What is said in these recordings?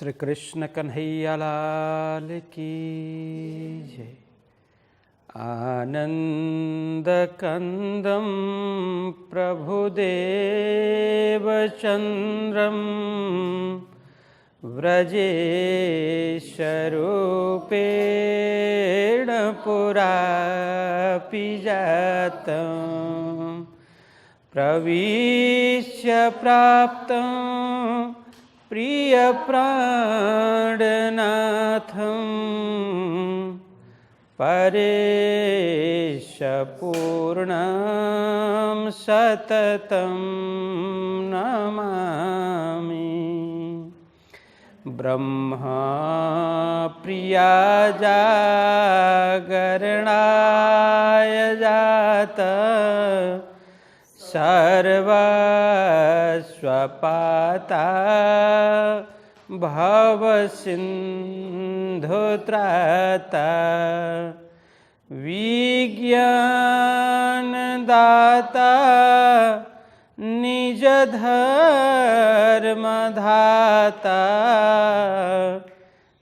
श्री कृष्ण कन्हैया लाल की जय। आनंद कंदम प्रभुदेवचंद्रम व्रजेशरूपेण पुरापि जातं प्रविश्य प्राप्तं प्रियप्राणनाथं परेशपूर्णं सततं नमामि। ब्रह्मा प्रिया जागरणाय जाता सर्वस्वपाता भवसिन्धुत्राता विज्ञानदाता निजधर्मधाता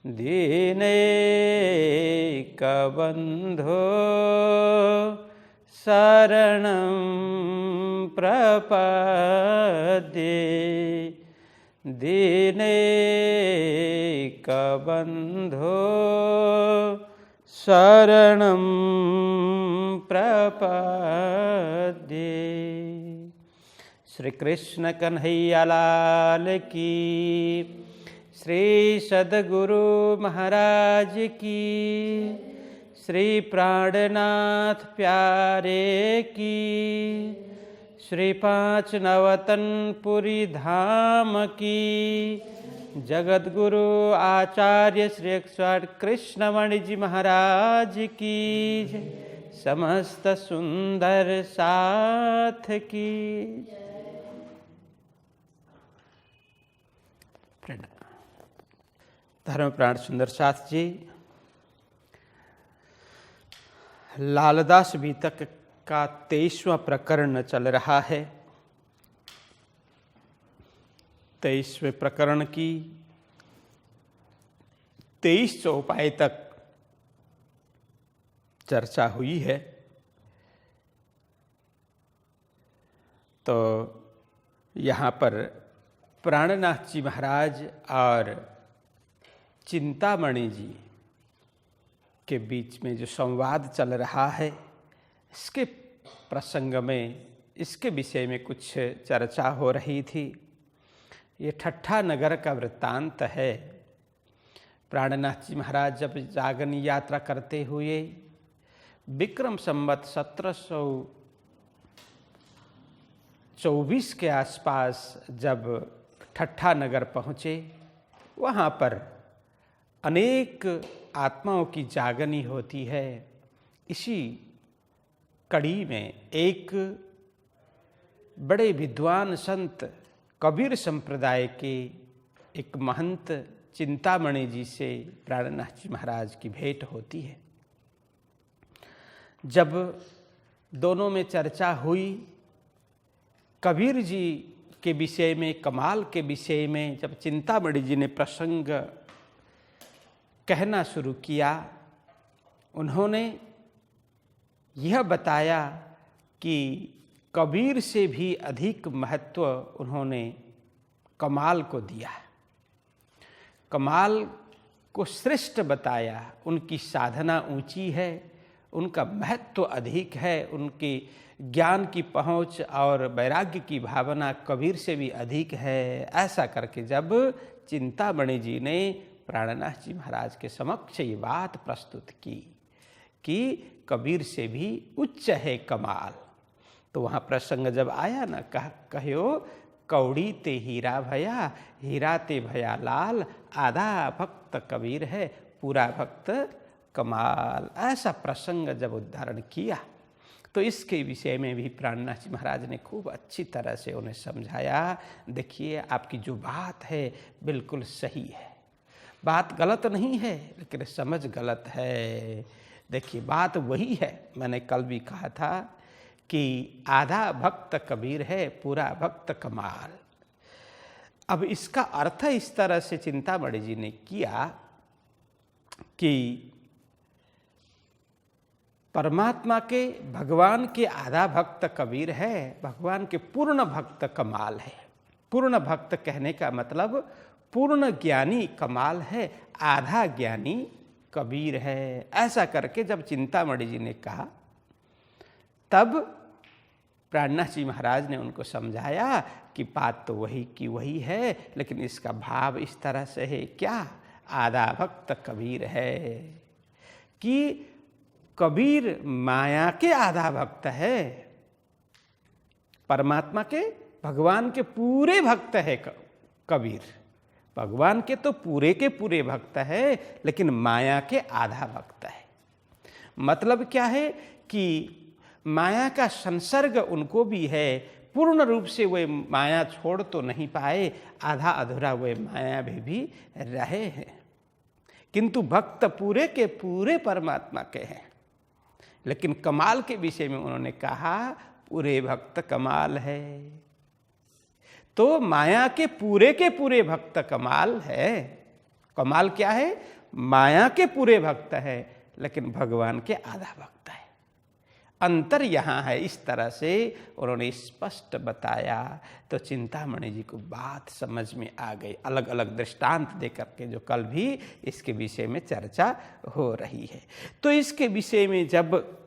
दीनैकबन्धो शरणं प्रपद्ये दीनैकबन्धो शरणं प्रपद्ये। श्री कृष्ण कन्हैया लाल की, श्री सद्गुरु महाराज की, श्री प्राणनाथ प्यारे की, श्री पाँच नवतनपुरी धाम की, जगतगुरु आचार्य श्री 108 कृष्णमणि जी महाराज की, समस्त सुंदर साथ की। धर्म प्राण सुंदर साथ जी, लालदास बीतक का 23वां प्रकरण चल रहा है। 23वें प्रकरण की 23 चौपाई तक चर्चा हुई है। तो यहाँ पर प्राणनाथ जी महाराज और चिंतामणि जी के बीच में जो संवाद चल रहा है, इसके प्रसंग में, इसके विषय में कुछ चर्चा हो रही थी। ये ठट्ठा नगर का वृत्तांत है। प्राणनाथ जी महाराज जब जागनी यात्रा करते हुए विक्रम संवत 1724 के आसपास जब ठट्ठा नगर पहुँचे, वहाँ पर अनेक आत्माओं की जागनी होती है। इसी कड़ी में एक बड़े विद्वान संत कबीर संप्रदाय के एक महंत चिंतामणि जी से प्राणनाथ जी महाराज की भेंट होती है। जब दोनों में चर्चा हुई, कबीर जी के विषय में, कमाल के विषय में, जब चिंतामणि जी ने प्रसंग कहना शुरू किया, उन्होंने यह बताया कि कबीर से भी अधिक महत्व उन्होंने कमाल को दिया। कमाल को श्रेष्ठ बताया। उनकी साधना ऊंची है, उनका महत्व अधिक है, उनकी ज्ञान की पहुंच और वैराग्य की भावना कबीर से भी अधिक है। ऐसा करके जब चिंतामणि जी ने प्राणनाथ जी महाराज के समक्ष ये बात प्रस्तुत की कि कबीर से भी उच्च है कमाल, तो वहाँ प्रसंग जब आया ना, कहो कौड़ी ते हीरा भया, हीरा ते भया लाल, आधा भक्त कबीर है, पूरा भक्त कमाल। ऐसा प्रसंग जब उद्धारण किया तो इसके विषय में भी प्राणनाथ जी महाराज ने खूब अच्छी तरह से उन्हें समझाया। देखिए, आपकी जो बात है बिल्कुल सही है, बात गलत नहीं है, लेकिन समझ गलत है। देखिए, बात वही है, मैंने कल भी कहा था कि आधा भक्त कबीर है, पूरा भक्त कमाल। अब इसका अर्थ इस तरह से चिंतामणि जी ने किया कि परमात्मा के, भगवान के आधा भक्त कबीर है, भगवान के पूर्ण भक्त कमाल है। पूर्ण भक्त कहने का मतलब पूर्ण ज्ञानी कमाल है, आधा ज्ञानी कबीर है। ऐसा करके जब चिंतामणि जी ने कहा, तब प्राणनाथ जी महाराज ने उनको समझाया कि बात तो वही की वही है, लेकिन इसका भाव इस तरह से है, क्या आधा भक्त कबीर है, कि कबीर माया के आधा भक्त है, परमात्मा के, भगवान के पूरे भक्त है कबीर। भगवान के तो पूरे के पूरे भक्त है, लेकिन माया के आधा भक्त है। मतलब क्या है कि माया का संसर्ग उनको भी है, पूर्ण रूप से वे माया छोड़ तो नहीं पाए, आधा अधूरा वे माया भी रहे हैं, किंतु भक्त पूरे के पूरे परमात्मा के हैं। लेकिन कमाल के विषय में उन्होंने कहा पूरे भक्त कमाल है। तो माया के पूरे भक्त कमाल है। कमाल क्या है? माया के पूरे भक्त है, लेकिन भगवान के आधा भक्त है। अंतर यहाँ है। इस तरह से उन्होंने स्पष्ट बताया, तो चिंतामणि जी को बात समझ में आ गई, अलग अलग दृष्टांत देकर के, जो कल भी इसके विषय में चर्चा हो रही है। तो इसके विषय में जब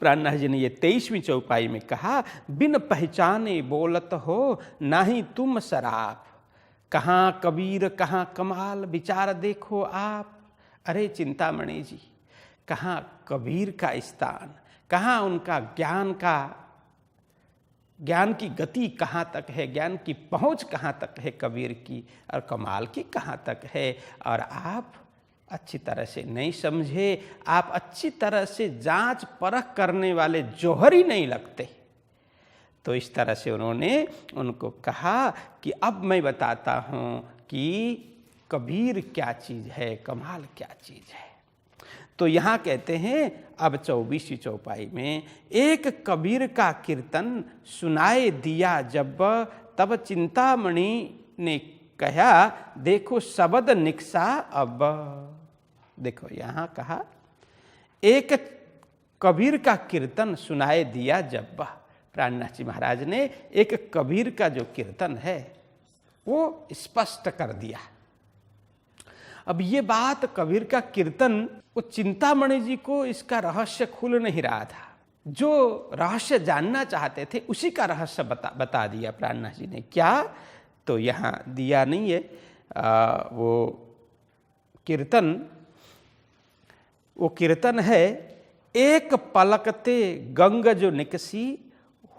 प्राणनाथ जी ने ये 23वीं चौपाई में कहा, बिन पहचाने बोलत हो नाही तुम शराब, कहाँ कबीर कहाँ कमाल विचार देखो आप। अरे चिंतामणि जी, कहाँ कबीर का स्थान, कहाँ उनका ज्ञान की गति कहाँ तक है, ज्ञान की पहुँच कहाँ तक है कबीर की, और कमाल की कहाँ तक है। और आप अच्छी तरह से नहीं समझे, आप अच्छी तरह से जांच परख करने वाले जौहरी नहीं लगते। तो इस तरह से उन्होंने उनको कहा कि अब मैं बताता हूँ कि कबीर क्या चीज़ है, कमाल क्या चीज़ है। तो यहाँ कहते हैं अब 24वीं चौपाई में, एक कबीर का कीर्तन सुनाए दिया जब, तब चिंतामणि ने कहा देखो शब्द निकसा अब। देखो यहाँ कहा एक कबीर का कीर्तन सुनाए दिया जब, प्राणनाथ जी महाराज ने एक कबीर का जो कीर्तन है वो स्पष्ट कर दिया। अब ये बात कबीर का कीर्तन, वो चिंतामणि जी को इसका रहस्य खुल नहीं रहा था। जो रहस्य जानना चाहते थे उसी का रहस्य बता दिया प्राणनाथ जी ने। क्या? तो यहाँ दिया नहीं है वो कीर्तन है, एक पलकते गंग जो निकसी,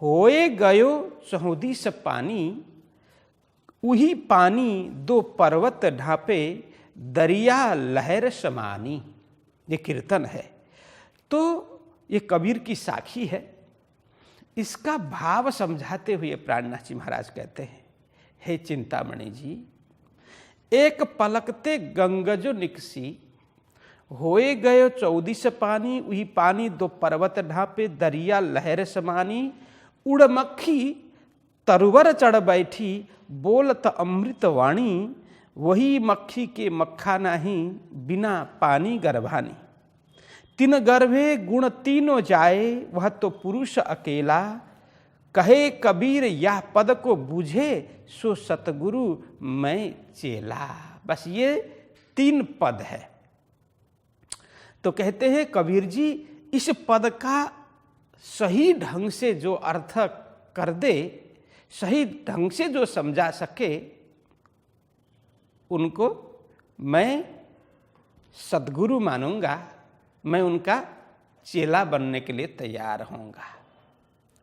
होए गयो चहुदिस पानी, उही पानी दो पर्वत ढापे, दरिया लहर समानी। ये कीर्तन है। तो ये कबीर की साखी है। इसका भाव समझाते हुए प्राणनाथ जी महाराज कहते हैं, हे चिंतामणि जी, एक पलकते गंगजो निकसी, होए गयो चौदिस पानी, वही पानी दो पर्वत ढापे, दरिया लहर समानी, उड़ मक्खी तरुवर चढ़ बैठी, बोलत अमृत वाणी, वही मक्खी के मक्खा नाही, बिना पानी गर्भानी। तीन गर्भे गुण तीनों जाए, वह तो पुरुष अकेला, कहे कबीर यह पद को बूझे, सो सतगुरु मैं चेला। बस ये 3 पद है। तो कहते हैं कबीर जी इस पद का सही ढंग से जो अर्थ कर दे, सही ढंग से जो समझा सके, उनको मैं सद्गुरु मानूंगा, मैं उनका चेला बनने के लिए तैयार होऊंगा।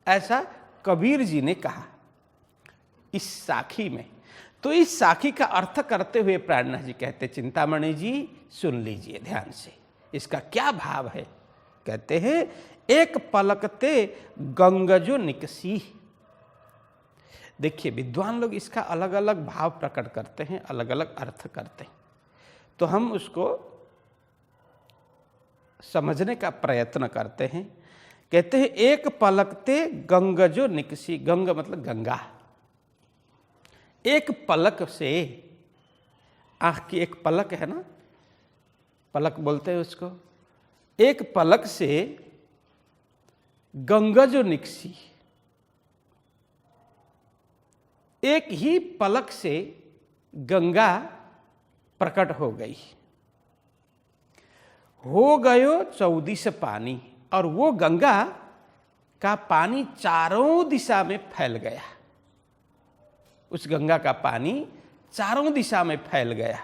ऐसा कबीर जी ने कहा इस साखी में। तो इस साखी का अर्थ करते हुए प्राणनाथ जी कहते, चिंतामणि जी सुन लीजिए ध्यान से, इसका क्या भाव है। कहते हैं एक पलकते गंगजो निकसी। देखिए विद्वान लोग इसका अलग अलग भाव प्रकट करते हैं, अलग अलग अर्थ करते हैं, तो हम उसको समझने का प्रयत्न करते हैं। कहते हैं एक पलकते गंगजो निकसी, गंग मतलब गंगा, एक पलक से, आँख की एक पलक है ना, पलक बोलते हैं उसको, एक पलक से गंगा जो निकसी, एक ही पलक से गंगा प्रकट हो गई। हो गयो 14 पानी, और वो गंगा का पानी चारों दिशा में फैल गया। उस गंगा का पानी चारों दिशा में फैल गया।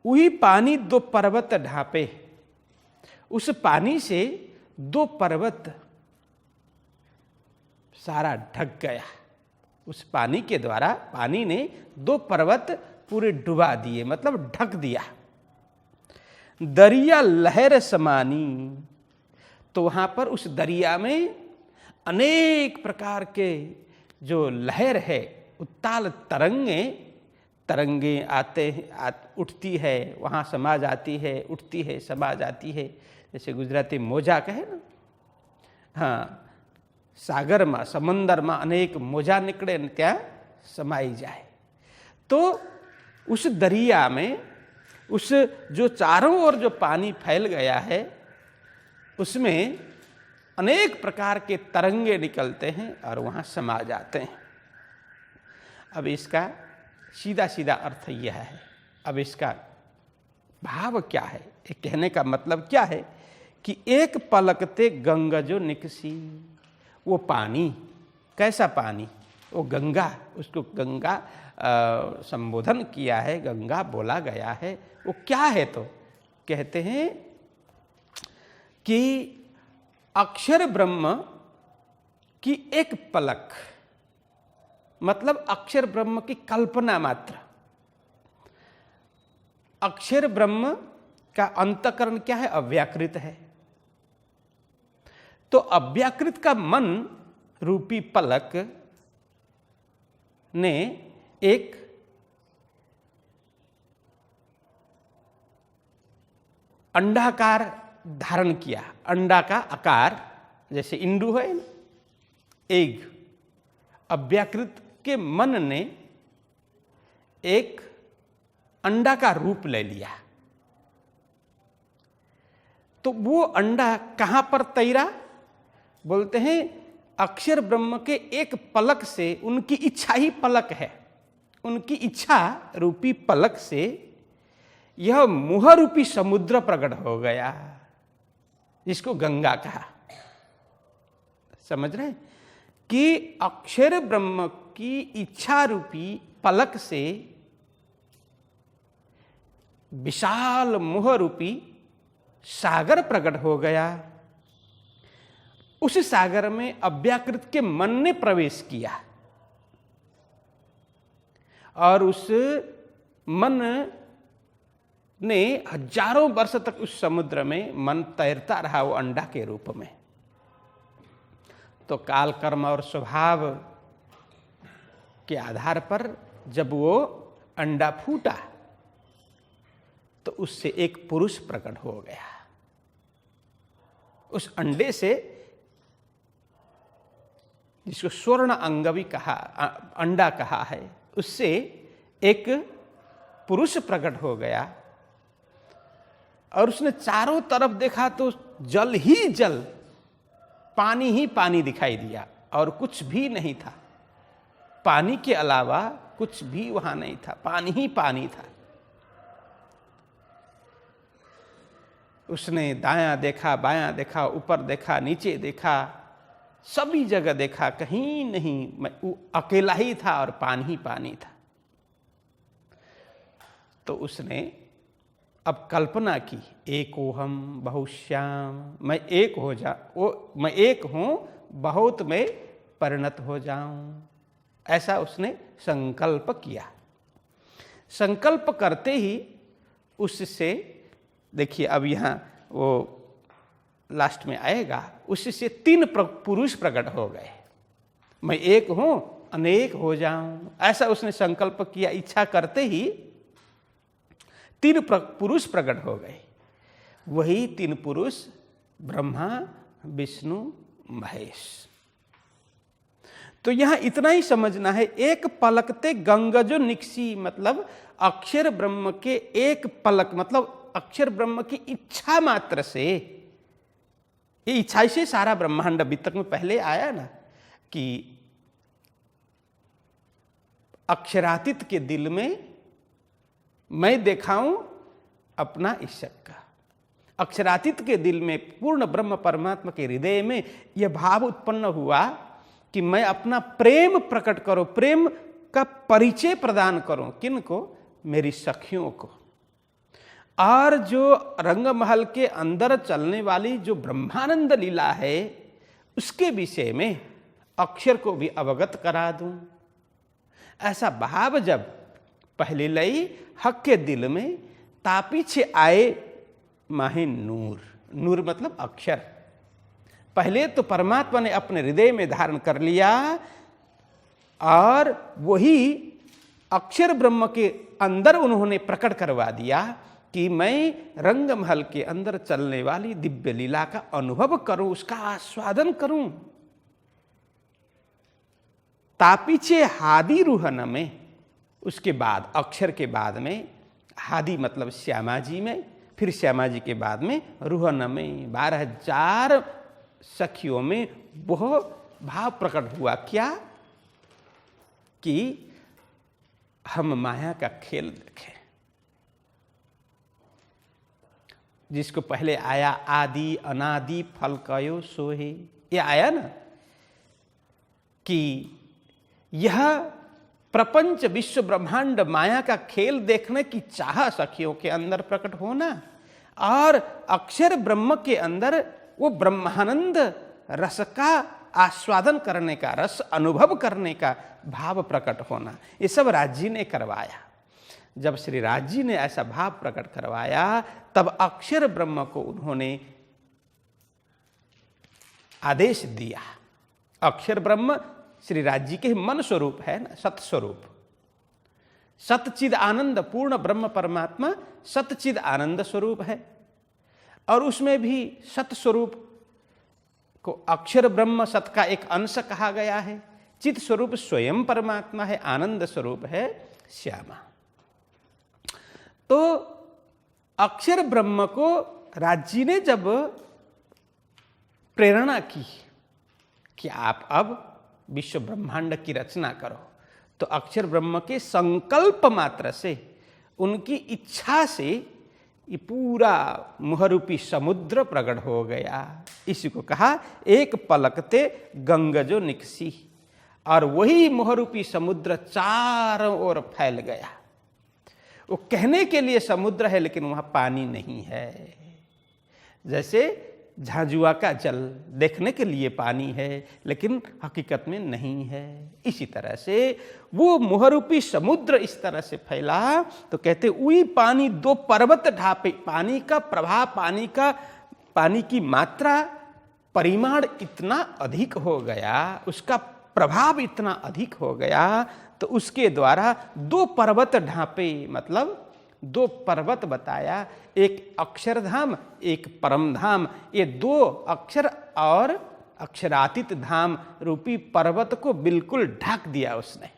वही पानी 2 पर्वत ढांपे, उस पानी से 2 पर्वत सारा ढक गया। उस पानी के द्वारा पानी ने 2 पर्वत पूरे डुबा दिए, मतलब ढक दिया। दरिया लहर समानी, तो वहां पर उस दरिया में अनेक प्रकार के जो लहर है, उत्ताल तरंगे आते उठती है, वहाँ समा जाती है, उठती है, समा जाती है। जैसे गुजराती मोजा कहे ना, हाँ, सागर में, समंदर में अनेक मोजा निकले न त्या समाई जाए। तो उस दरिया में, उस जो चारों ओर जो पानी फैल गया है, उसमें अनेक प्रकार के तरंगे निकलते हैं और वहाँ समा जाते हैं। अब इसका सीधा सीधा अर्थ यह है, अब इसका भाव क्या है, ये कहने का मतलब क्या है कि एक पलकते गंगा जो निकसी, वो पानी, कैसा पानी, वो गंगा, उसको गंगा संबोधन किया है, गंगा बोला गया है। वो क्या है, तो कहते हैं कि अक्षर ब्रह्म की एक पलक, मतलब अक्षर ब्रह्म की कल्पना मात्र। अक्षर ब्रह्म का अंतःकरण क्या है, अव्याकृत है। तो अव्याकृत का मन रूपी पलक ने एक अंडाकार धारण किया। अंडा का आकार, जैसे इंडू है ना, एग। अव्याकृत के मन ने एक अंडा का रूप ले लिया। तो वो अंडा कहां पर तैरा, बोलते हैं अक्षर ब्रह्म के एक पलक से, उनकी इच्छा ही पलक है, उनकी इच्छा रूपी पलक से यह मोह रूपी समुद्र प्रकट हो गया, जिसको गंगा कहा। समझ रहे कि अक्षर ब्रह्म की इच्छा रूपी पलक से विशाल मोह रूपी सागर प्रकट हो गया। उस सागर में अव्याकृत के मन ने प्रवेश किया और उस मन ने हजारों वर्ष तक उस समुद्र में मन तैरता रहा, वो अंडा के रूप में। तो काल कर्म और स्वभाव के आधार पर जब वो अंडा फूटा तो उससे एक पुरुष प्रकट हो गया। उस अंडे से, जिसको स्वर्ण अंग भी कहा, अंडा कहा है, उससे एक पुरुष प्रकट हो गया। और उसने चारों तरफ देखा तो जल ही जल, पानी ही पानी दिखाई दिया और कुछ भी नहीं था। पानी के अलावा कुछ भी वहां नहीं था, पानी ही पानी था। उसने दायां देखा, बायां देखा, ऊपर देखा, नीचे देखा, सभी जगह देखा, कहीं नहीं, वो अकेला ही था और पानी ही पानी था। तो उसने अब कल्पना की, एकोहम बहुश्याम, मैं एक हो मैं एक हूं, बहुत में परिणत हो जाऊं, ऐसा उसने संकल्प किया। संकल्प करते ही उससे, देखिए अब यहां वो लास्ट में आएगा, उससे 3 पुरुष प्रकट हो गए। मैं एक हूं, अनेक हो जाऊं, ऐसा उसने संकल्प किया। इच्छा करते ही 3 पुरुष प्रकट हो गए। वही 3 पुरुष ब्रह्मा, विष्णु, महेश। तो यहां इतना ही समझना है, एक पलकते गंगजो निकसी, मतलब अक्षर ब्रह्म के एक पलक, मतलब अक्षर ब्रह्म की इच्छा मात्र से, ये इच्छा से सारा ब्रह्मांड अभी तक में पहले आया ना कि अक्षरातीत के दिल में मैं देखाऊं अपना ईश्वर का, अक्षरातीत के दिल में पूर्ण ब्रह्म परमात्मा के हृदय में यह भाव उत्पन्न हुआ कि मैं अपना प्रेम प्रकट करूं, प्रेम का परिचय प्रदान करूं, किनको? मेरी सखियों को। और जो रंगमहल के अंदर चलने वाली जो ब्रह्मानंद लीला है उसके विषय में अक्षर को भी अवगत करा दूं। ऐसा भाव जब पहले लई हक के दिल में तापीछे आए माहे नूर, नूर मतलब अक्षर। पहले तो परमात्मा ने अपने हृदय में धारण कर लिया और वही अक्षर ब्रह्म के अंदर उन्होंने प्रकट करवा दिया कि मैं रंगमहल के अंदर चलने वाली दिव्य लीला का अनुभव करूं, उसका आस्वादन करूं। तापीछे हादी रूहन में, उसके बाद अक्षर के बाद में हादी मतलब श्यामा जी में, फिर श्यामा जी के बाद में रूहन में 12,000 सखियों में वह भाव प्रकट हुआ। क्या? कि हम माया का खेल देखें। जिसको पहले आया आदि अनादि फल कयो सोहे, ये आया ना कि यह प्रपंच विश्व ब्रह्मांड माया का खेल देखने की चाह सखियों के अंदर प्रकट होना और अक्षर ब्रह्म के अंदर वो ब्रह्मानंद रस का आस्वादन करने का, रस अनुभव करने का भाव प्रकट होना, ये सब राज जी ने करवाया। जब श्री राज जी ने ऐसा भाव प्रकट करवाया तब अक्षर ब्रह्म को उन्होंने आदेश दिया। अक्षर ब्रह्म श्री राज जी के मन स्वरूप है ना, सत स्वरूप, सतचिद आनंद पूर्ण ब्रह्म परमात्मा सतचिद आनंद स्वरूप है और उसमें भी सत स्वरूप को अक्षर ब्रह्म सत का एक अंश कहा गया है। चित स्वरूप स्वयं परमात्मा है, आनंद स्वरूप है श्यामा। तो अक्षर ब्रह्म को राज जी ने जब प्रेरणा की कि आप अब विश्व ब्रह्मांड की रचना करो, तो अक्षर ब्रह्म के संकल्प मात्र से, उनकी इच्छा से ये पूरा मुहरूपी समुद्र प्रकट हो गया। इसी को कहा एक पलकते गंगजो निकसी, और वही मुहरूपी समुद्र चारों ओर फैल गया। वो कहने के लिए समुद्र है लेकिन वहां पानी नहीं है। जैसे झांझुआ का जल देखने के लिए पानी है लेकिन हकीकत में नहीं है, इसी तरह से वो मुहरूपी समुद्र इस तरह से फैला। तो कहते वही पानी दो पर्वत ढापे, पानी का प्रभाव, पानी की मात्रा, परिमाण इतना अधिक हो गया, उसका प्रभाव इतना अधिक हो गया, तो उसके द्वारा दो पर्वत ढापे, मतलब दो पर्वत बताया, एक अक्षरधाम एक परमधाम। ये दो अक्षर और अक्षरातीत धाम रूपी पर्वत को बिल्कुल ढक दिया उसने।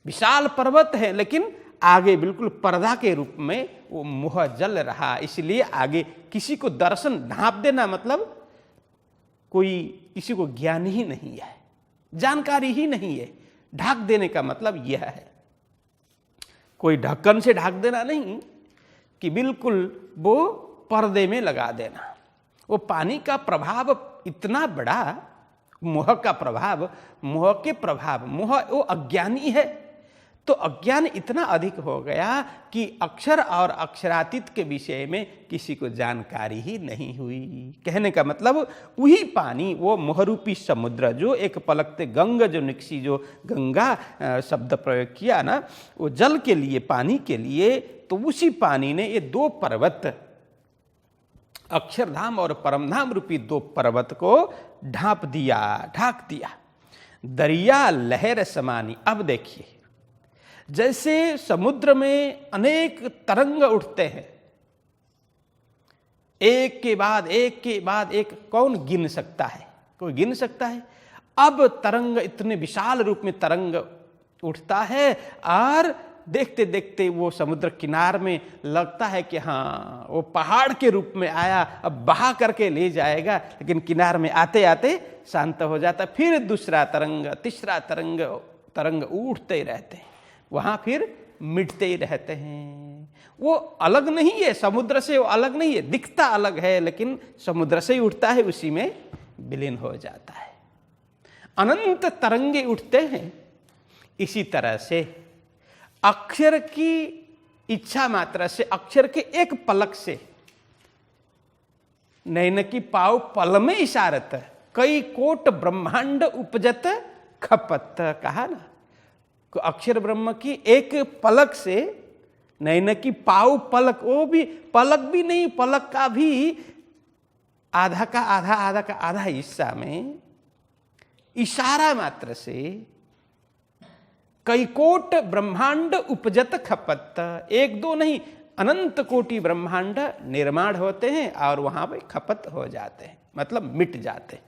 विशाल पर्वत है लेकिन आगे बिल्कुल पर्दा के रूप में वो मुह जल रहा, इसलिए आगे किसी को दर्शन ढांप देना मतलब कोई किसी को ज्ञान ही नहीं है, जानकारी ही नहीं है। ढक देने का मतलब यह है, कोई ढक्कन से ढक देना नहीं कि बिल्कुल वो पर्दे में लगा देना। वो पानी का प्रभाव इतना बड़ा, मोह का प्रभाव, मोह के प्रभाव, मोह वो अज्ञानी है, तो अज्ञान इतना अधिक हो गया कि अक्षर और अक्षरातीत के विषय में किसी को जानकारी ही नहीं हुई। कहने का मतलब वही पानी, वो मोहरूपी समुद्र, जो एक पलकते गंग जो निकसी, जो गंगा शब्द प्रयोग किया ना, वो जल के लिए, पानी के लिए, तो उसी पानी ने ये दो पर्वत, अक्षरधाम और परमधाम रूपी दो पर्वत को ढांप दिया, ढाक दिया। दरिया लहर समानी। अब देखिए, जैसे समुद्र में अनेक तरंग उठते हैं, एक के बाद एक के बाद एक, कौन गिन सकता है? कोई गिन सकता है? अब तरंग इतने विशाल रूप में तरंग उठता है और देखते देखते वो समुद्र किनार में लगता है कि हाँ वो पहाड़ के रूप में आया, अब बहा करके ले जाएगा, लेकिन किनार में आते आते शांत हो जाता। फिर दूसरा तरंग, तीसरा तरंग उठते रहते हैं, वहाँ फिर मिटते ही रहते हैं। वो अलग नहीं है समुद्र से, वो अलग नहीं है, दिखता अलग है लेकिन समुद्र से ही उठता है, उसी में विलीन हो जाता है। अनंत तरंगे उठते हैं। इसी तरह से अक्षर की इच्छा मात्रा से, अक्षर के एक पलक से, नैन की पाव पल में इशारत कई कोट ब्रह्मांड उपजत खपत, कहा ना। अक्षर ब्रह्म की एक पलक से, नैन की पाव पलक, वो भी पलक भी नहीं, पलक का भी आधा का आधा, आधा का आधा हिस्सा में इशारा मात्र से कई कोट ब्रह्मांड उपजत खपत, एक दो नहीं अनंत कोटि ब्रह्मांड निर्माण होते हैं और वहां पे खपत हो जाते हैं, मतलब मिट जाते हैं।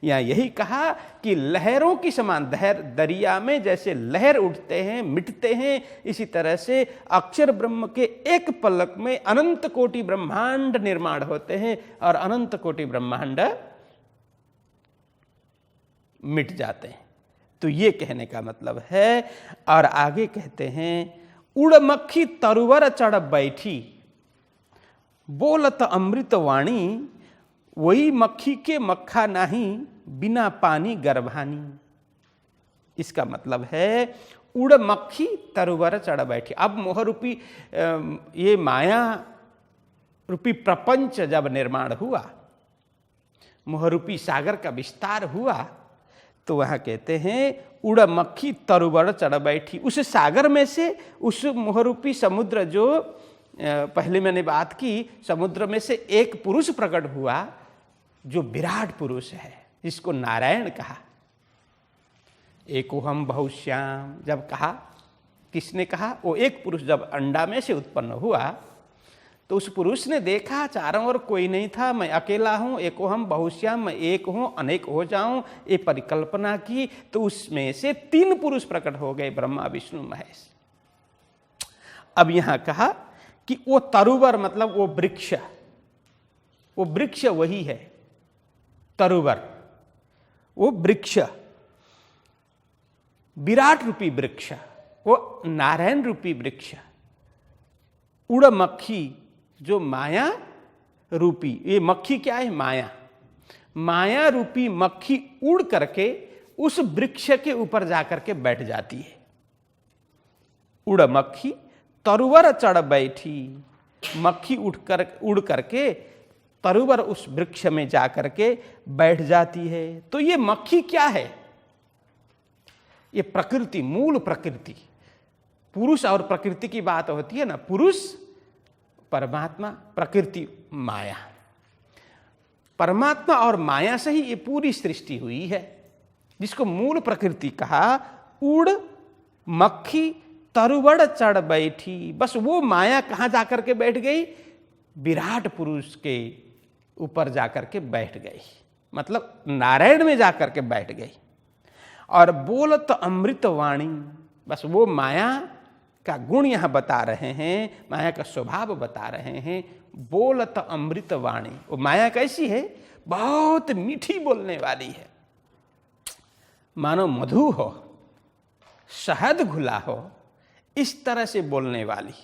या यही कहा कि लहरों की समान, दरिया में जैसे लहर उठते हैं मिटते हैं, इसी तरह से अक्षर ब्रह्म के एक पलक में अनंत कोटि ब्रह्मांड निर्माण होते हैं और अनंत कोटि ब्रह्मांड मिट जाते हैं। तो ये कहने का मतलब है। और आगे कहते हैं, उड़ मक्खी तरुवर चढ़ बैठी, बोलत अमृत वाणी, वही मक्खी के मक्खा नहीं, बिना पानी गर्भानी। इसका मतलब है उड़ मक्खी तरुवर चढ़ बैठी। अब मोह रूपी ये माया रूपी प्रपंच जब निर्माण हुआ, मोह रूपी सागर का विस्तार हुआ, तो वहां कहते हैं उड़ मक्खी तरुवर चढ़ बैठी। उस सागर में से, उस मोहरूपी समुद्र, जो पहले मैंने बात की, समुद्र में से एक पुरुष प्रकट हुआ जो विराट पुरुष है, जिसको नारायण कहा। एको हम बहुश्याम जब कहा, किसने कहा? वो एक पुरुष जब अंडा में से उत्पन्न हुआ तो उस पुरुष ने देखा चारों ओर कोई नहीं था, मैं अकेला हूं, एको हम बहुश्याम, मैं एक हूं अनेक हो जाऊं, ये परिकल्पना की। तो उसमें से 3 पुरुष प्रकट हो गए, ब्रह्मा विष्णु महेश। अब यहां कहा कि वो तरुवर मतलब वो वृक्ष वही है तरुवर, वो वृक्ष, विराट रूपी वृक्ष, वो नारायण रूपी वृक्ष। उड़ मक्खी जो माया रूपी, ये मक्खी क्या है? माया। माया रूपी मक्खी उड़ करके उस वृक्ष के ऊपर जाकर के बैठ जाती है। उड़ मक्खी तरुवर चढ़ बैठी, मक्खी उड़ करके तरुवर उस वृक्ष में जाकर के बैठ जाती है। तो ये मक्खी क्या है? ये प्रकृति, मूल प्रकृति। पुरुष और प्रकृति की बात होती है ना, पुरुष परमात्मा, प्रकृति माया। परमात्मा और माया से ही ये पूरी सृष्टि हुई है, जिसको मूल प्रकृति कहा। उड़ मक्खी तरुवर चढ़ बैठी, बस वो माया कहाँ जाकर के बैठ गई? विराट पुरुष के ऊपर जाकर के बैठ गई, मतलब नारायण में जाकर के बैठ गई। और बोलत अमृत वाणी, बस वो माया का गुण यहां बता रहे हैं, माया का स्वभाव बता रहे हैं। बोलत अमृत वाणी, वो माया कैसी है? बहुत मीठी बोलने वाली है, मानो मधु हो, शहद घुला हो, इस तरह से बोलने वाली।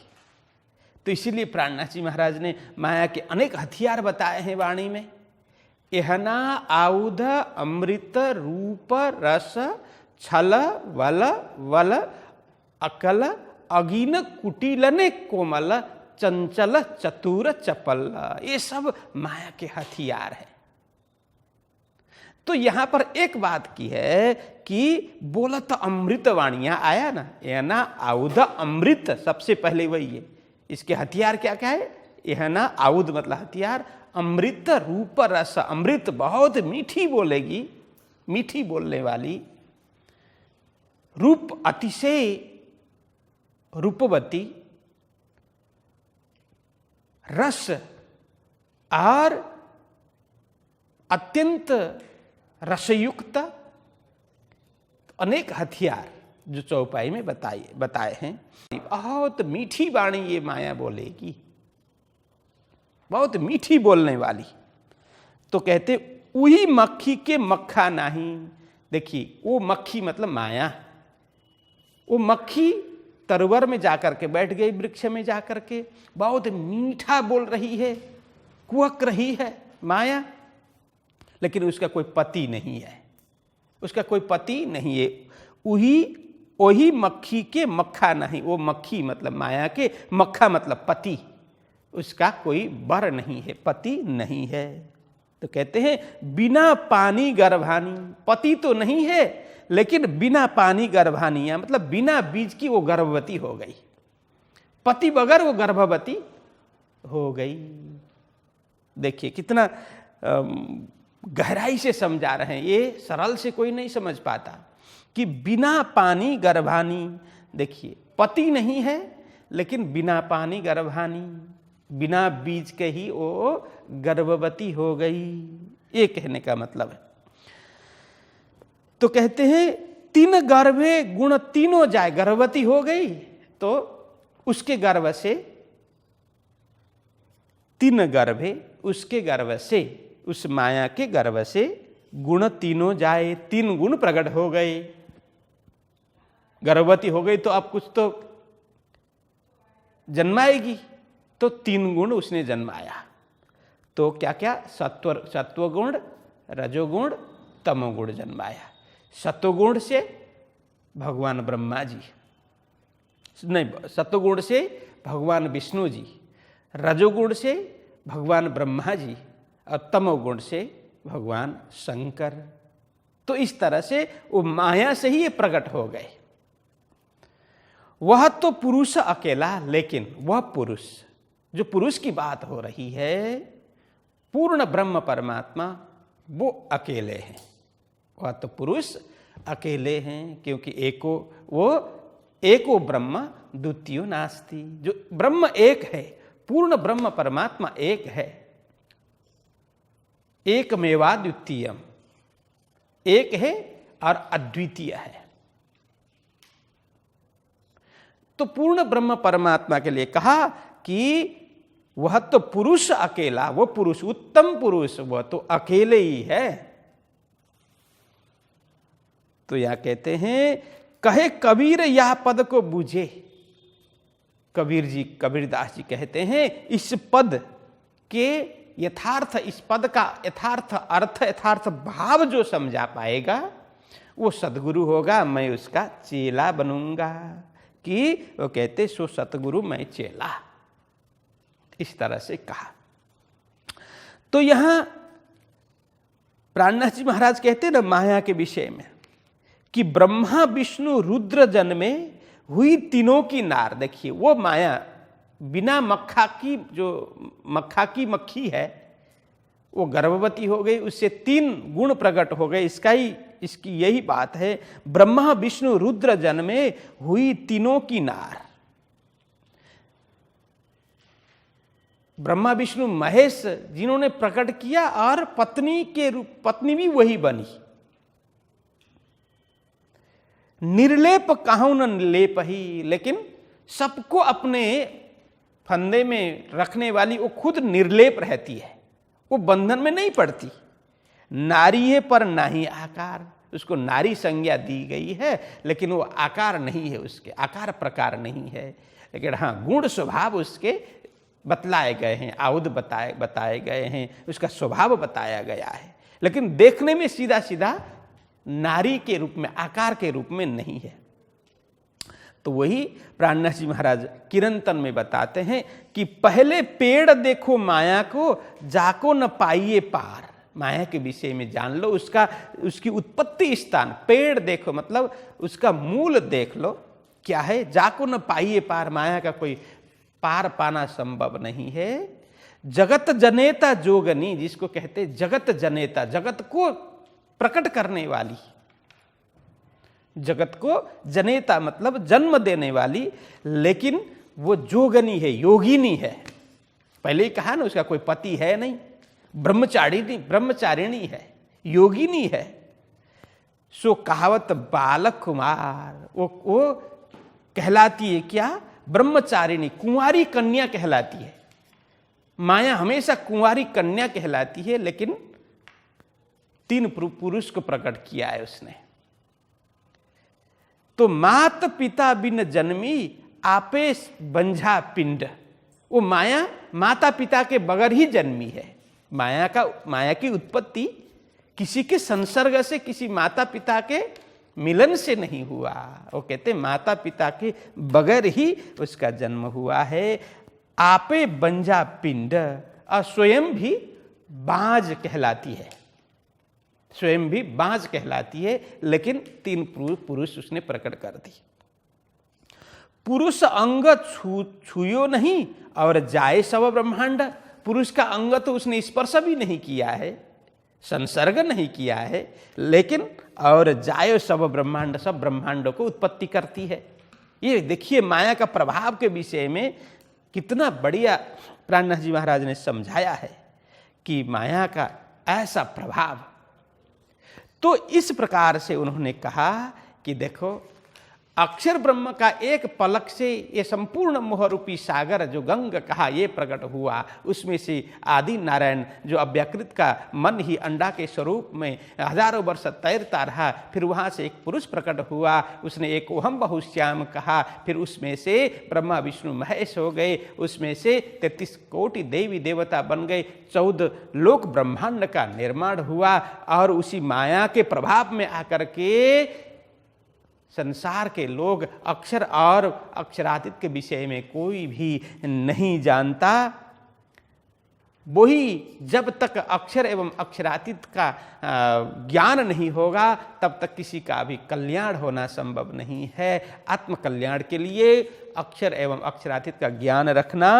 तो इसीलिए प्राणनाथ जी महाराज ने माया के अनेक हथियार बताए हैं वाणी में। एहना आउध अमृत रूप रस छल वल वल अकल अगीन कुटिलने कोमल चंचल चतुर चपल, ये सब माया के हथियार हैं। तो यहां पर एक बात की है कि बोलत अमृत वाणियां आया ना, एहना आउध अमृत, सबसे पहले वही है। इसके हथियार क्या क्या है? एहना आउध मतलब हथियार, अमृत रूप रस, अमृत बहुत मीठी बोलेगी, मीठी बोलने वाली, रूप अतिशय रूपवती, रस और अत्यंत रसयुक्त, अनेक हथियार जो चौपाई में बताए हैं। बहुत मीठी वाणी ये माया बोलेगी, बहुत मीठी बोलने वाली। तो कहते वही मक्खी के मक्खा नहीं। देखिए वो मक्खी मतलब माया, वो मक्खी तरवर में जाकर के बैठ गई, वृक्ष में जाकर के बहुत मीठा बोल रही है, कुहक रही है माया, लेकिन उसका कोई पति नहीं है, उसका कोई पति नहीं है। वही मक्खी के मक्खा नहीं, वो मक्खी मतलब माया के, मक्खा मतलब पति, उसका कोई वर नहीं है, पति नहीं है। तो कहते हैं बिना पानी गर्भानी, पति तो नहीं है लेकिन बिना पानी गर्भानी, मतलब बिना बीज की वो गर्भवती हो गई, पति बगैर वो गर्भवती हो गई। देखिए कितना गहराई से समझा रहे हैं, ये सरल से कोई नहीं समझ पाता कि बिना पानी गर्भानी। देखिए पति नहीं है लेकिन बिना पानी गर्भानी, बिना बीज के ही वो गर्भवती हो गई, ये कहने का मतलब है। तो कहते हैं तीन गर्भे गुण तीनों जाए, गर्भवती हो गई तो उसके गर्भ से, तीन गर्भे उसके गर्भ से, उस माया के गर्भ से गुण तीनों जाए, तीन गुण प्रकट हो गए। गर्भवती हो गई तो अब कुछ तो जन्माएगी, तो तीन गुण उसने जन्माया। तो क्या क्या, सत्वगुण, रजोगुण, तमोगुण जन्माया। सत्वगुण से भगवान ब्रह्मा जी, नहीं, सत्वगुण से भगवान विष्णु जी, रजोगुण से भगवान ब्रह्मा जी और तमोगुण से भगवान शंकर। तो इस तरह से वो माया से ही ये प्रकट हो गए। वह तो पुरुष अकेला, लेकिन वह पुरुष, जो पुरुष की बात हो रही है, पूर्ण ब्रह्म परमात्मा, वो अकेले हैं। वह तो पुरुष अकेले हैं, क्योंकि एको ब्रह्म द्वितीयो नास्ति। जो ब्रह्म एक है, पूर्ण ब्रह्म परमात्मा एक है, एकमेवा द्वितीयम, एक है और अद्वितीय है। तो पूर्ण ब्रह्म परमात्मा के लिए कहा कि वह तो पुरुष अकेला, वो पुरुष, उत्तम पुरुष, वह तो अकेले ही है। तो यह कहते हैं कहे कबीर यह पद को बूझे। कबीर जी, कबीरदास जी कहते हैं इस पद के यथार्थ, इस पद का यथार्थ अर्थ, यथार्थ भाव जो समझा पाएगा वो सद्गुरु होगा, मैं उसका चेला बनूंगा। कि वो कहते सो सतगुरु मैं चेला, इस तरह से कहा। तो यहां प्राणनाथ जी महाराज कहते हैं ना माया के विषय में कि ब्रह्मा विष्णु रुद्र जन्मे हुई तीनों की नार। देखिए वो माया बिना मक्खा की, जो मक्खा की मक्खी है, वो गर्भवती हो गई, उससे तीन गुण प्रकट हो गए। इसकी यही बात है, ब्रह्मा विष्णु रुद्र जन्मे हुई तीनों की नार। ब्रह्मा विष्णु महेश जिन्होंने प्रकट किया, और पत्नी के रूप, पत्नी भी वही बनी। निर्लेप कहूं न लेप ही, लेकिन सबको अपने फंदे में रखने वाली वो खुद निर्लेप रहती है, वो बंधन में नहीं पड़ती। नारी है पर नाही आकार, उसको नारी संज्ञा दी गई है, लेकिन वो आकार नहीं है, उसके आकार प्रकार नहीं है, लेकिन हाँ गुण स्वभाव उसके बतलाए गए हैं, आउद बताए गए हैं, उसका स्वभाव बताया गया है, लेकिन देखने में सीधा सीधा नारी के रूप में, आकार के रूप में नहीं है। तो वही प्राणनाथ जी महाराज किरंतन में बताते हैं कि पहले पेड़ देखो माया को, जाको न पाइए पार। माया के विषय में जान लो, उसकी उत्पत्ति स्थान, पेड़ देखो मतलब उसका मूल देख लो क्या है। जाको न पाइए पार, माया का कोई पार पाना संभव नहीं है। जगत जनेता जोगनी, जिसको कहते जगत जनेता, जगत को प्रकट करने वाली, जगत को जनेता मतलब जन्म देने वाली, लेकिन वो जोगनी है, योगिनी है। पहले ही कहा ना, उसका कोई पति है नहीं, ब्रह्मचारिणी है, योगिनी है, सो कहावत बालक कुमार, वो कहलाती है क्या? ब्रह्मचारिणी, कुंवारी कन्या कहलाती है। माया हमेशा कुंवारी कन्या कहलाती है, लेकिन 3 पुरुष को प्रकट किया है उसने। तो मात पिता बिन जन्मी आपे बंझा पिंड, वो माया माता पिता के बगैर ही जन्मी है। माया की उत्पत्ति किसी के संसर्ग से, किसी माता पिता के मिलन से नहीं हुआ। वो कहते माता पिता के बगैर ही उसका जन्म हुआ है। आपे बंझा पिंड, और स्वयं भी बाज कहलाती है, स्वयं भी बाज कहलाती है, लेकिन 3 पुरुष उसने प्रकट कर दी। पुरुष अंग छुयो नहीं और जाए सब ब्रह्मांड, पुरुष का अंग तो उसने स्पर्श भी नहीं किया है, संसर्ग नहीं किया है, लेकिन और जाए सब ब्रह्मांड, सब ब्रह्मांडों को उत्पत्ति करती है। ये देखिए माया का प्रभाव के विषय में कितना बढ़िया प्राणनाथ जी महाराज ने समझाया है कि माया का ऐसा प्रभाव। तो इस प्रकार से उन्होंने कहा कि देखो, अक्षर ब्रह्म का एक पलक से ये संपूर्ण मोहरूपी सागर जो गंग कहा ये प्रकट हुआ, उसमें से आदि नारायण जो अव्यकृत का मन ही अंडा के स्वरूप में हजारों वर्ष तैरता रहा, फिर वहाँ से एक पुरुष प्रकट हुआ, उसने एक ओहम बहुश्याम कहा, फिर उसमें से ब्रह्मा विष्णु महेश हो गए, उसमें से 33 कोटि देवी देवता बन गए, 14 लोक ब्रह्मांड का निर्माण हुआ, और उसी माया के प्रभाव में आकर के संसार के लोग अक्षर और अक्षरातीत के विषय में कोई भी नहीं जानता। वही जब तक अक्षर एवं अक्षरातीत का ज्ञान नहीं होगा, तब तक किसी का भी कल्याण होना संभव नहीं है। आत्मकल्याण के लिए अक्षर एवं अक्षरातीत का ज्ञान रखना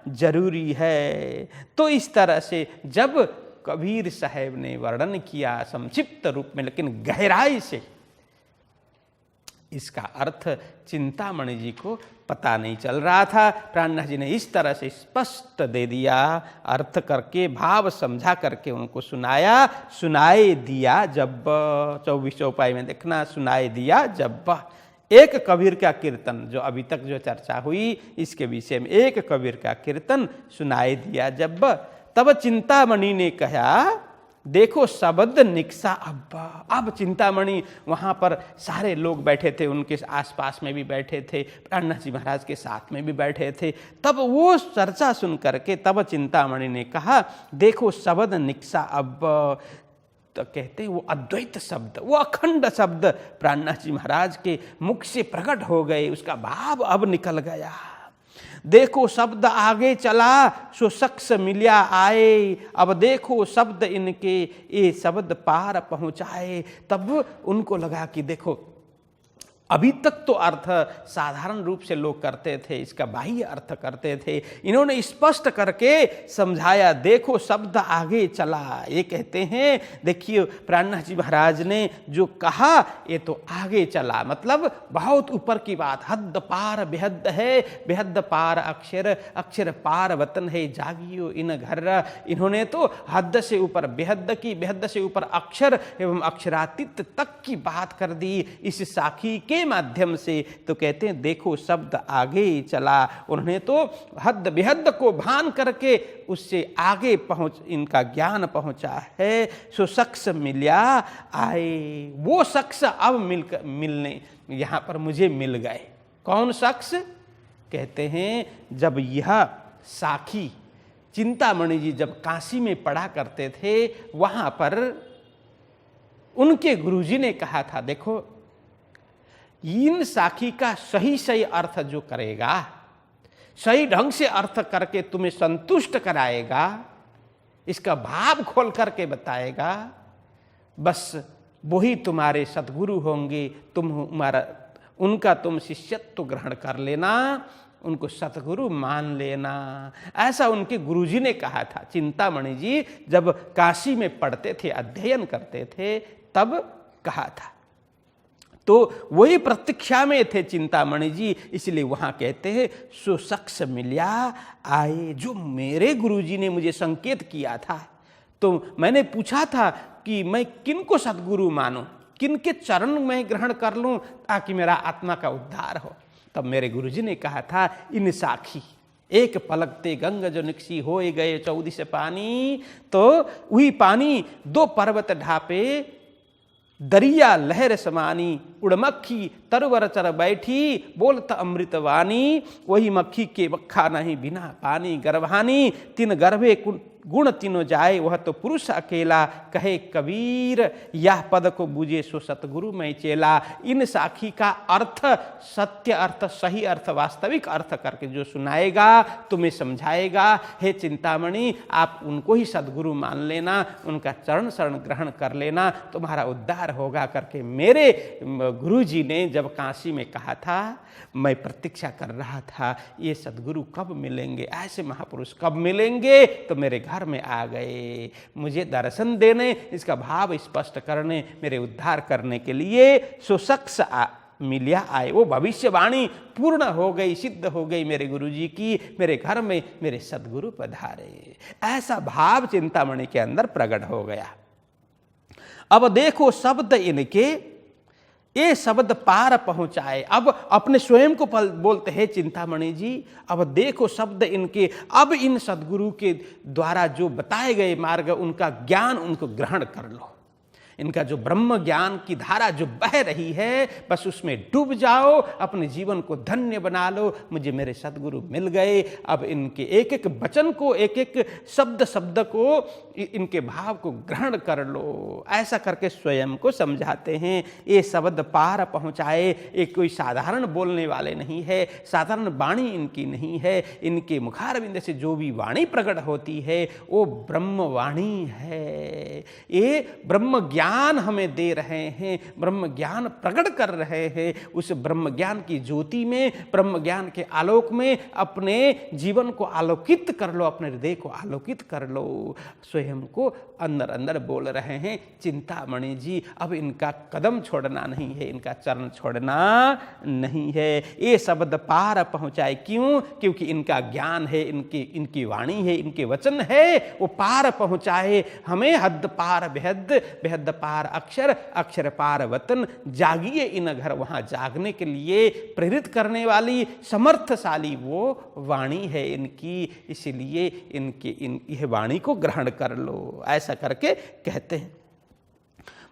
जरूरी है। तो इस तरह से जब कबीर साहब ने वर्णन किया संक्षिप्त रूप में, लेकिन गहराई से, इसका अर्थ चिंतामणि जी को पता नहीं चल रहा था। प्राणनाथ जी ने इस तरह से स्पष्ट दे दिया, अर्थ करके, भाव समझा करके उनको सुनाया। सुनाए दिया जब, 24 चौपाई में देखना, सुनाए दिया जब। एक कबीर का कीर्तन जो अभी तक जो चर्चा हुई इसके विषय में, एक कबीर का कीर्तन सुनाए दिया जब। तब चिंतामणि ने कहा, देखो शब्द निक्सा अब्बा। अब चिंतामणि वहाँ पर सारे लोग बैठे थे, उनके आसपास में भी बैठे थे, प्राणनाथ जी महाराज के साथ में भी बैठे थे। तब वो चर्चा सुन करके तब चिंतामणि ने कहा, देखो शब्द निक्सा अब्बा। तो कहते हैं वो अद्वैत शब्द, वो अखंड शब्द प्राणनाथ जी महाराज के मुख से प्रकट हो गए, उसका भाव अब निकल गया। देखो शब्द आगे चला सो शख्स मिल्या आए, अब देखो शब्द इनके ये शब्द पार पहुंचाए। तब उनको लगा कि देखो, अभी तक तो अर्थ साधारण रूप से लोग करते थे, इसका बाह्य अर्थ करते थे, इन्होंने स्पष्ट करके समझाया। देखो शब्द आगे चला, ये कहते हैं, देखिए प्राणनाथ जी महाराज ने जो कहा ये तो आगे चला, मतलब बहुत ऊपर की बात। हद पार बेहद है, बेहद पार अक्षर, अक्षर पार वतन है, जागियो इन घर। इन्होंने तो हद से ऊपर बेहद की, बेहद से ऊपर अक्षर एवं अक्षरातीत तक की बात कर दी इस साखी के माध्यम से। तो कहते हैं देखो शब्द आगे चला, उन्होंने तो हद बेहद को भान करके उससे आगे पहुंच, इनका ज्ञान पहुंचा है। सो शख्स मिल्या आए, वो शख्स अब मिलने यहां पर मुझे मिल गए। कौन शख्स? कहते हैं जब यह साखी चिंतामणि जी जब काशी में पढ़ा करते थे, वहां पर उनके गुरुजी ने कहा था, देखो इन साखी का सही सही अर्थ जो करेगा, सही ढंग से अर्थ करके तुम्हें संतुष्ट कराएगा, इसका भाव खोल करके बताएगा, बस वही तुम्हारे सद्गुरु होंगे। उनका तुम शिष्यत्व ग्रहण कर लेना, उनको सतगुरु मान लेना। ऐसा उनके गुरुजी ने कहा था। चिंतामणि जी जब काशी में पढ़ते थे, अध्ययन करते थे, तब कहा था। तो वही प्रतीक्षा में थे चिंतामणि जी, इसलिए वहाँ कहते हैं सो शख्स मिल्या आए। जो मेरे गुरुजी ने मुझे संकेत किया था, तो मैंने पूछा था कि मैं किनको सद्गुरु मानूं, किनके चरण में ग्रहण कर लूं ताकि मेरा आत्मा का उद्धार हो। तब मेरे गुरुजी ने कहा था, इन साखी एक पलक ते गंग जो निकसी होए गए 14 से पानी। तो वही पानी 2 पर्वत ढापे, दरिया लहर समानी, उड़मक्खी तरवर चर बैठी, बोलत अमृत वाणी। वही मक्खी के वक्खा नहीं बिना पानी गर्भानी, तिन गर्भे गुण तीनों जाए वह तो पुरुष अकेला। कहे कबीर यह पद को बूझे सो सतगुरु मैं चेला। इन साखी का अर्थ सत्य अर्थ, सही अर्थ, वास्तविक अर्थ करके जो सुनाएगा तुम्हें समझाएगा, हे चिंतामणि आप उनको ही सदगुरु मान लेना, उनका चरण शरण ग्रहण कर लेना, तुम्हारा उद्धार होगा करके मेरे गुरुजी ने जब काशी में कहा था, मैं प्रतीक्षा कर रहा था ये सदगुरु कब मिलेंगे, ऐसे महापुरुष कब मिलेंगे। तो मेरे घर में आ गए, मुझे दर्शन देने, इसका भाव स्पष्ट करने, मेरे उद्धार करने के लिए। सो शख्स मिलिया आए, वो भविष्यवाणी पूर्ण हो गई, सिद्ध हो गई मेरे गुरुजी की। मेरे घर में मेरे सदगुरु पधारे, ऐसा भाव चिंतामणि के अंदर प्रकट हो गया। अब देखो शब्द इनके, ये शब्द पार पहुंचाए। अब अपने स्वयं को बोलते हैं चिंतामणि जी, अब देखो शब्द इनके, अब इन सदगुरु के द्वारा जो बताए गए मार्ग, उनका ज्ञान उनको ग्रहण कर लो। इनका जो ब्रह्म ज्ञान की धारा जो बह रही है, बस उसमें डूब जाओ, अपने जीवन को धन्य बना लो। मुझे मेरे सदगुरु मिल गए। अब इनके एक एक वचन को, एक एक शब्द शब्द को, इनके भाव को ग्रहण कर लो, ऐसा करके स्वयं को समझाते हैं। ये शब्द पार पहुंचाए, एक कोई साधारण बोलने वाले नहीं है, साधारण वाणी इनकी नहीं है। इनके मुखारविंद से जो भी वाणी प्रकट होती है वो ब्रह्म वाणी है। ये ब्रह्म ज्ञान हमें दे रहे हैं, ब्रह्म ज्ञान प्रकट कर रहे हैं। उस ब्रह्म ज्ञान की ज्योति में, ब्रह्म ज्ञान के आलोक में अपने जीवन को आलोकित कर लो, अपने हृदय को आलोकित कर लो। स्वयं को अंदर अंदर बोल रहे हैं चिंतामणि जी, अब इनका कदम छोड़ना नहीं है, इनका चरण छोड़ना नहीं है। ये शब्द पार पहुंचाए, क्यों? क्योंकि इनका ज्ञान है, इनकी वाणी है, इनके वचन है, वो पार पहुंचाए हमें। हद पार बेहद, बेहद पार अक्षर, अक्षर पार वतन। जागिए इन घर, वहां जागने के लिए प्रेरित करने वाली समर्थशाली वो वाणी है इनकी। इसलिए यह वाणी को ग्रहण कर लो, ऐसा करके कहते हैं।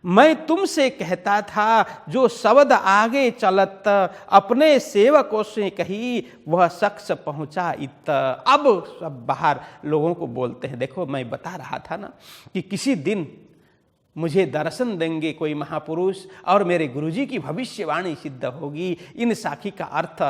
मैं तुमसे कहता था जो शब्द आगे चलत, अपने सेवकों से कही वह शख्स पहुंचा इत। अब सब बाहर लोगों को बोलते हैं, देखो मैं बता रहा था ना कि किसी दिन मुझे दर्शन देंगे कोई महापुरुष और मेरे गुरुजी की भविष्यवाणी सिद्ध होगी। इन साखी का अर्थ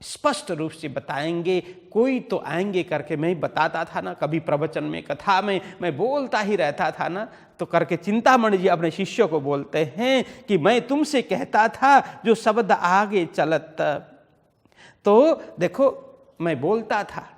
स्पष्ट रूप से बताएंगे, कोई तो आएंगे करके मैं बताता था ना, कभी प्रवचन में, कथा में मैं बोलता ही रहता था ना, तो करके चिंतामणि जी अपने शिष्यों को बोलते हैं कि मैं तुमसे कहता था जो शब्द आगे चलत। तो देखो मैं बोलता था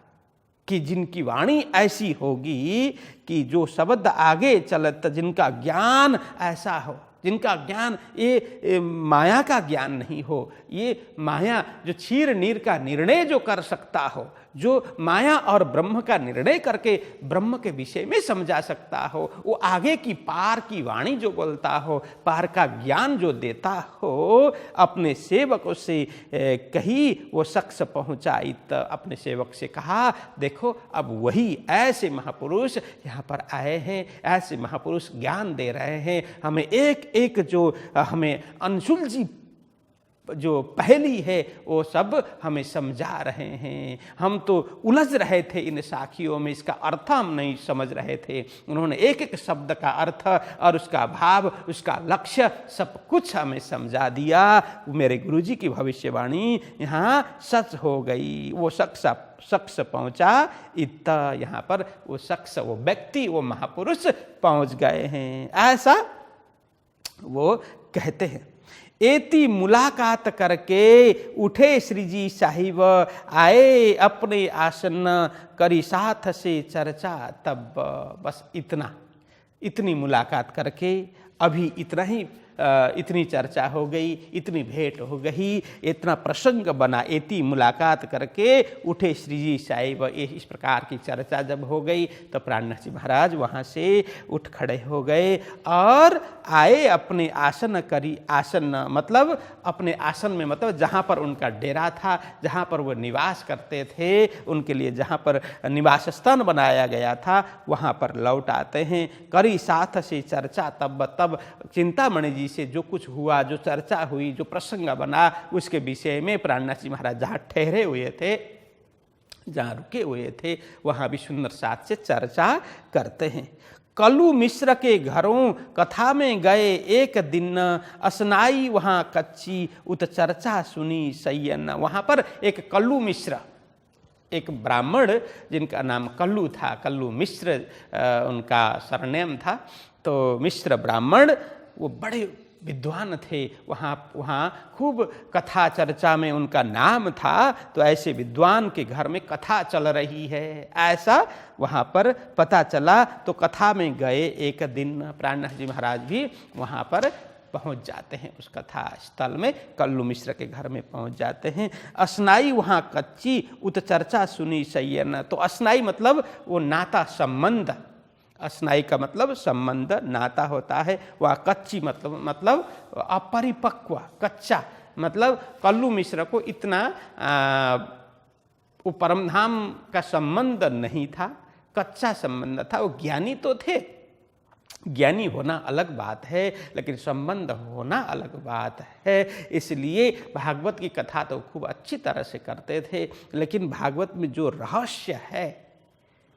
कि जिनकी वाणी ऐसी होगी कि जो शब्द आगे चलत, जिनका ज्ञान ऐसा हो, जिनका ज्ञान ये माया का ज्ञान नहीं हो, ये माया जो क्षीर नीर का निर्णय जो कर सकता हो, जो माया और ब्रह्म का निर्णय करके ब्रह्म के विषय में समझा सकता हो, वो आगे की पार की वाणी जो बोलता हो, पार का ज्ञान जो देता हो, अपने सेवकों से कही वो शख्स पहुँचा इत। अपने सेवक से कहा देखो अब वही ऐसे महापुरुष यहाँ पर आए हैं, ऐसे महापुरुष ज्ञान दे रहे हैं हमें, एक एक जो हमें अनसुलझी जो पहली है वो सब हमें समझा रहे हैं। हम तो उलझ रहे थे इन साखियों में, इसका अर्थ हम नहीं समझ रहे थे। उन्होंने एक एक शब्द का अर्थ और उसका भाव, उसका लक्ष्य सब कुछ हमें समझा दिया। मेरे गुरुजी की भविष्यवाणी यहाँ सच हो गई। वो शख्स पहुँचा इत, यहाँ पर वो शख्स, वो व्यक्ति, वो महापुरुष पहुँच गए हैं, ऐसा वो कहते हैं। एती मुलाकात करके उठे श्री जी साहिब, आए अपने आसन, करी साथ से चर्चा तब। बस इतनी मुलाकात करके, अभी इतना ही इतनी चर्चा हो गई, इतनी भेंट हो गई, इतना प्रसंग बना, इतनी मुलाकात करके उठे श्री जी साहिब। इस प्रकार की चर्चा जब हो गई तो प्राणनाथ जी महाराज वहाँ से उठ खड़े हो गए और आए अपने आसन करी। आसन मतलब अपने आसन में, मतलब जहाँ पर उनका डेरा था, जहाँ पर वो निवास करते थे, उनके लिए जहाँ पर निवास स्थान बनाया गया था, वहाँ पर लौट आते हैं। करी साथ से चर्चा तब चिंतामणि जी से जो कुछ हुआ, जो चर्चा हुई, जो प्रसंग बना, उसके विषय में प्राणनाथ जी महाराज जहाँ ठहरे हुए थे, जहाँ रुके हुए थे, वहाँ भी सुंदर साथ से चर्चा करते हैं। कल्लू मिश्र के घरों कथा में गए एक दिन, असनाई वहाँ कच्ची उत चर्चा सुनी सैयन। वहाँ पर एक कल्लू मिश्र, एक ब्राह्मण जिनका नाम कल्लू था, कल्लू मिश्र उनका सरनेम था, तो मिश्र ब्राह्मण वो बड़े विद्वान थे। वहाँ खूब कथा चर्चा में उनका नाम था। तो ऐसे विद्वान के घर में कथा चल रही है, ऐसा वहाँ पर पता चला। तो कथा में गए एक दिन, प्राणनाथ जी महाराज भी वहाँ पर पहुँच जाते हैं, उस कथा स्थल में कल्लू मिश्र के घर में पहुँच जाते हैं। असनाई वहाँ कच्ची उत चर्चा सुनी सैयन। तो असनाई मतलब वो नाता संबंध, असनाई का मतलब संबंध, नाता होता है। वह कच्ची मतलब अपरिपक्व, कच्चा, मतलब कल्लू मिश्र को इतना वो परमधाम का संबंध नहीं था, कच्चा संबंध था। वो ज्ञानी तो थे, ज्ञानी होना अलग बात है, लेकिन संबंध होना अलग बात है। इसलिए भागवत की कथा तो खूब अच्छी तरह से करते थे, लेकिन भागवत में जो रहस्य है,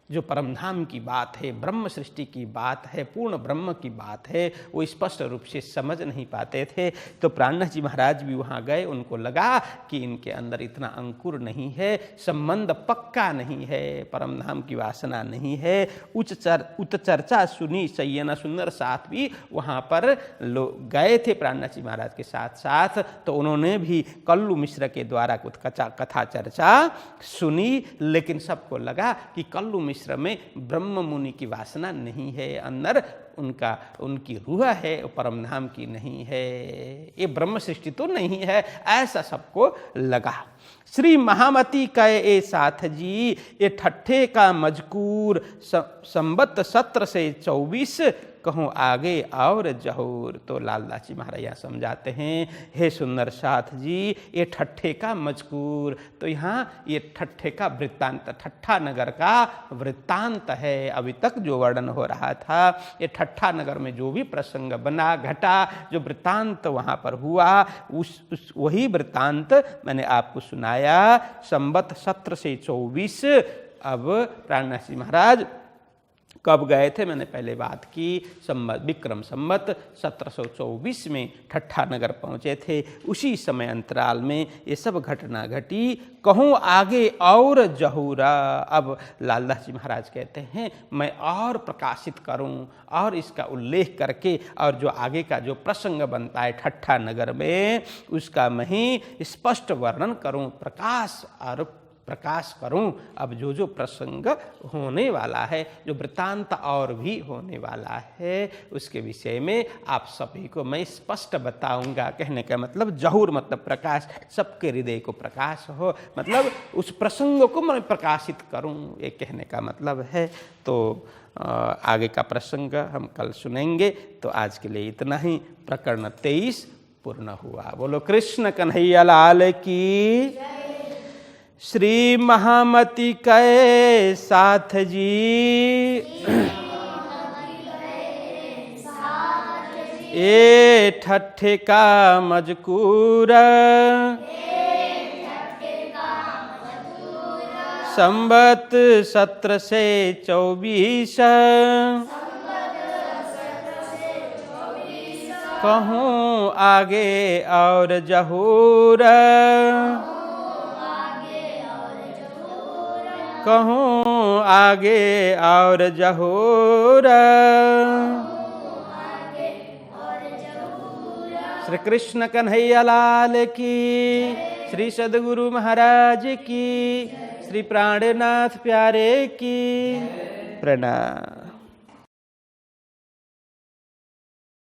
जो परमधाम की बात है, ब्रह्म सृष्टि की बात है, पूर्ण ब्रह्म की बात है, वो स्पष्ट रूप से समझ नहीं पाते थे। तो प्राणनाथ जी महाराज भी वहाँ गए, उनको लगा कि इनके अंदर इतना अंकुर नहीं है, संबंध पक्का नहीं है, परमधाम की वासना नहीं है। उत चर्चा सुनी सैयना, सुंदर साथ भी वहाँ पर लोग गए थे प्राणनाथ जी महाराज के साथ साथ। तो उन्होंने भी कल्लू मिश्र के द्वारा कुछ कथा चर्चा सुनी, लेकिन सबको लगा कि कल्लू मिश्र में ब्रह्म मुनि की वासना नहीं है, अंदर उनकी रूह है, परमधाम की नहीं है, ये ब्रह्म सृष्टि तो नहीं है, ऐसा सबको लगा। श्री महामती कहे ए साथ जी, ये ठट्ठे का मजकूर संबत 17 से 24 कहूँ आगे और जहूर। तो लालदास जी महाराज यहाँ समझाते हैं, हे सुंदर साथ जी, ये ठट्ठे का मजकूर, तो यहाँ ये ठट्ठे का वृत्तांत, ठट्ठा नगर का वृत्तांत है। अभी तक जो वर्णन हो रहा था, ये ठट्ठा नगर में जो भी प्रसंग बना, घटा, जो वृत्तांत वहाँ पर हुआ, वही वृत्तांत मैंने आपको सुनाया। संबत 17 से 24। अब प्राणनाथ जी महाराज कब गए थे, मैंने पहले बात की, विक्रम संवत 1724 में ठट्ठा नगर पहुँचे थे। उसी समय अंतराल में ये सब घटना घटी। कहूँ आगे और जहूरा। अब लालदास जी महाराज कहते हैं, मैं और प्रकाशित करूं और इसका उल्लेख करके, और जो आगे का जो प्रसंग बनता है ठट्ठा नगर में, उसका मैं ही स्पष्ट वर्णन करूं, प्रकाश करूं। अब जो प्रसंग होने वाला है, जो वृत्तांत और भी होने वाला है, उसके विषय में आप सभी को मैं स्पष्ट बताऊंगा। कहने का मतलब जहूर मतलब प्रकाश, सबके हृदय को प्रकाश हो, मतलब उस प्रसंग को मैं प्रकाशित करूं, ये कहने का मतलब है। तो आगे का प्रसंग हम कल सुनेंगे। तो आज के लिए इतना ही। प्रकरण 23 पूर्ण हुआ। बोलो कृष्ण कन्हैया लाल की। श्री महामती के साथ जी, ए ठट्ठे का मजकूर, संबत 17 से 24 कहूँ आगे और जहूर, कहूँ आगे और जहूर। श्री कृष्ण कन्हैया लाल की, श्री सद्गुरु महाराज की, श्री प्राणनाथ प्यारे की प्रणाम।